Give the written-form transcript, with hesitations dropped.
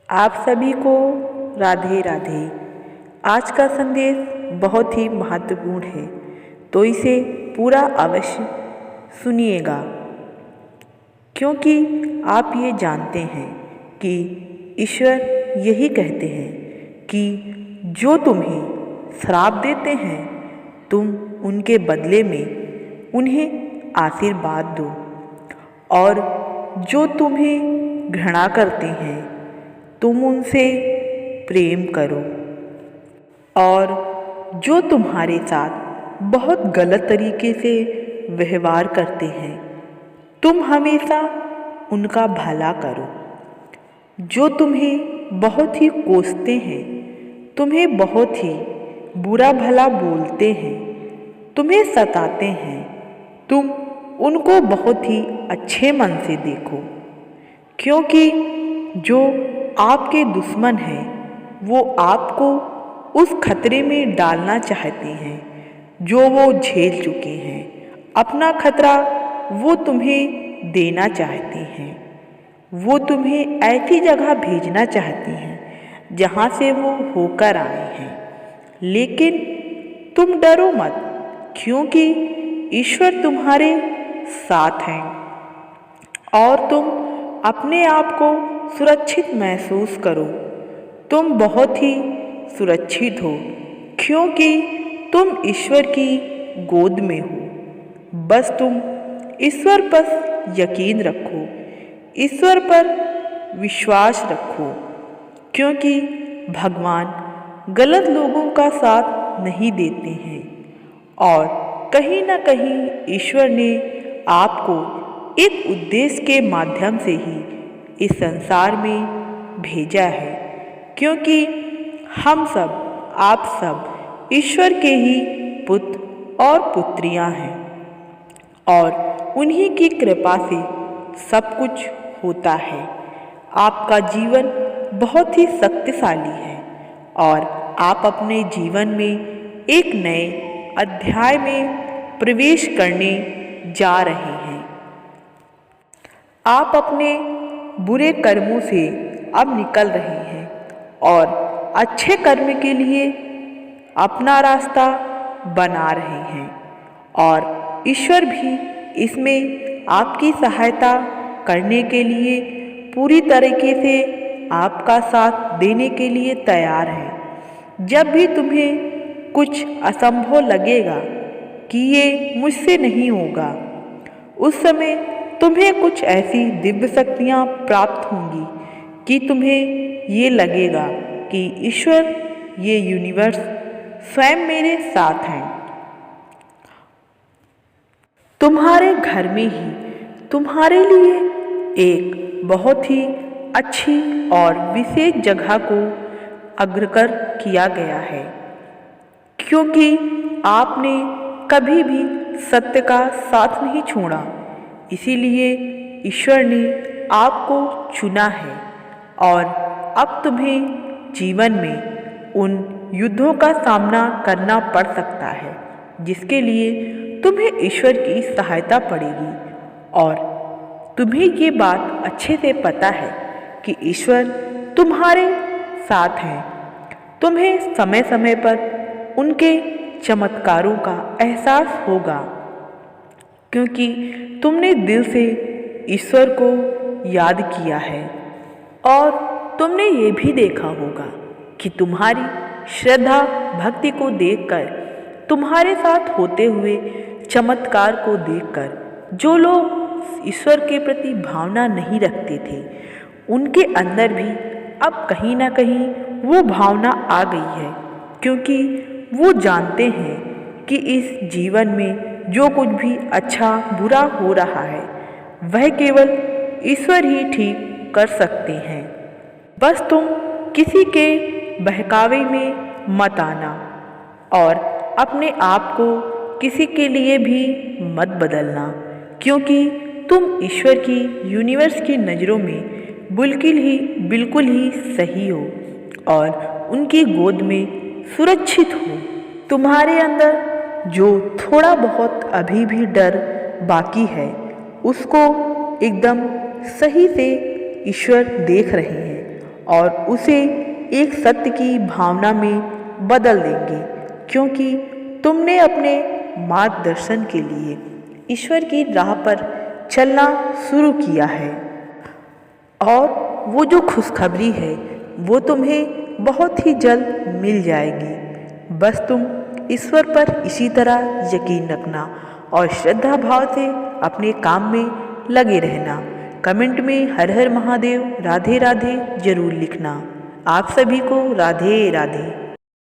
आप सभी को राधे राधे। आज का संदेश बहुत ही महत्वपूर्ण है, तो इसे पूरा अवश्य सुनिएगा, क्योंकि आप ये जानते हैं कि ईश्वर यही कहते हैं कि जो तुम्हें श्राप देते हैं तुम उनके बदले में उन्हें आशीर्वाद दो, और जो तुम्हें घृणा करते हैं तुम उनसे प्रेम करो, और जो तुम्हारे साथ बहुत गलत तरीके से व्यवहार करते हैं तुम हमेशा उनका भला करो। जो तुम्हें बहुत ही कोसते हैं, तुम्हें बहुत ही बुरा भला बोलते हैं, तुम्हें सताते हैं, तुम उनको बहुत ही अच्छे मन से देखो, क्योंकि जो आपके दुश्मन हैं वो आपको उस खतरे में डालना चाहते हैं जो वो झेल चुके हैं। अपना खतरा वो तुम्हें देना चाहते हैं। वो तुम्हें ऐसी जगह भेजना चाहते हैं जहाँ से वो होकर आए हैं, लेकिन तुम डरो मत, क्योंकि ईश्वर तुम्हारे साथ हैं और तुम अपने आप को सुरक्षित महसूस करो। तुम बहुत ही सुरक्षित हो, क्योंकि तुम ईश्वर की गोद में हो। बस तुम ईश्वर पर यकीन रखो, ईश्वर पर विश्वास रखो, क्योंकि भगवान गलत लोगों का साथ नहीं देते हैं, और कहीं ना कहीं ईश्वर ने आपको एक उद्देश्य के माध्यम से ही इस संसार में भेजा है, क्योंकि हम सब, आप सब ईश्वर के ही पुत्र और पुत्रियां हैं, और उन्हीं की कृपा से सब कुछ होता है। आपका जीवन बहुत ही शक्तिशाली है और आप अपने जीवन में एक नए अध्याय में प्रवेश करने जा रहे हैं। आप अपने बुरे कर्मों से अब निकल रहे हैं और अच्छे कर्म के लिए अपना रास्ता बना रहे हैं, और ईश्वर भी इसमें आपकी सहायता करने के लिए पूरी तरीके से आपका साथ देने के लिए तैयार है। जब भी तुम्हें कुछ असंभव लगेगा कि ये मुझसे नहीं होगा, उस समय तुम्हें कुछ ऐसी दिव्य शक्तियाँ प्राप्त होंगी कि तुम्हें ये लगेगा कि ईश्वर, ये यूनिवर्स स्वयं मेरे साथ हैं। तुम्हारे घर में ही तुम्हारे लिए एक बहुत ही अच्छी और विशेष जगह को अग्रसर किया गया है, क्योंकि आपने कभी भी सत्य का साथ नहीं छोड़ा। इसीलिए ईश्वर ने आपको चुना है, और अब तुम्हें जीवन में उन युद्धों का सामना करना पड़ सकता है जिसके लिए तुम्हें ईश्वर की सहायता पड़ेगी। और तुम्हें ये बात अच्छे से पता है कि ईश्वर तुम्हारे साथ हैं। तुम्हें समय समय पर उनके चमत्कारों का एहसास होगा, क्योंकि तुमने दिल से ईश्वर को याद किया है, और तुमने ये भी देखा होगा कि तुम्हारी श्रद्धा भक्ति को देखकर, तुम्हारे साथ होते हुए चमत्कार को देखकर जो लोग ईश्वर के प्रति भावना नहीं रखते थे, उनके अंदर भी अब कहीं ना कहीं वो भावना आ गई है, क्योंकि वो जानते हैं कि इस जीवन में जो कुछ भी अच्छा बुरा हो रहा है वह केवल ईश्वर ही ठीक कर सकते हैं। बस तुम किसी के बहकावे में मत आना, और अपने आप को किसी के लिए भी मत बदलना, क्योंकि तुम ईश्वर की, यूनिवर्स की नज़रों में बिल्कुल ही सही हो और उनकी गोद में सुरक्षित हो। तुम्हारे अंदर जो थोड़ा बहुत अभी भी डर बाकी है, उसको एकदम सही से ईश्वर देख रहे हैं, और उसे एक सत्य की भावना में बदल देंगे, क्योंकि तुमने अपने मार्गदर्शन के लिए ईश्वर की राह पर चलना शुरू किया है। और वो जो खुशखबरी है वो तुम्हें बहुत ही जल्द मिल जाएगी। बस तुम ईश्वर पर इसी तरह यकीन रखना और श्रद्धा भाव से अपने काम में लगे रहना। कमेंट में हर हर महादेव, राधे राधे जरूर लिखना। आप सभी को राधे राधे।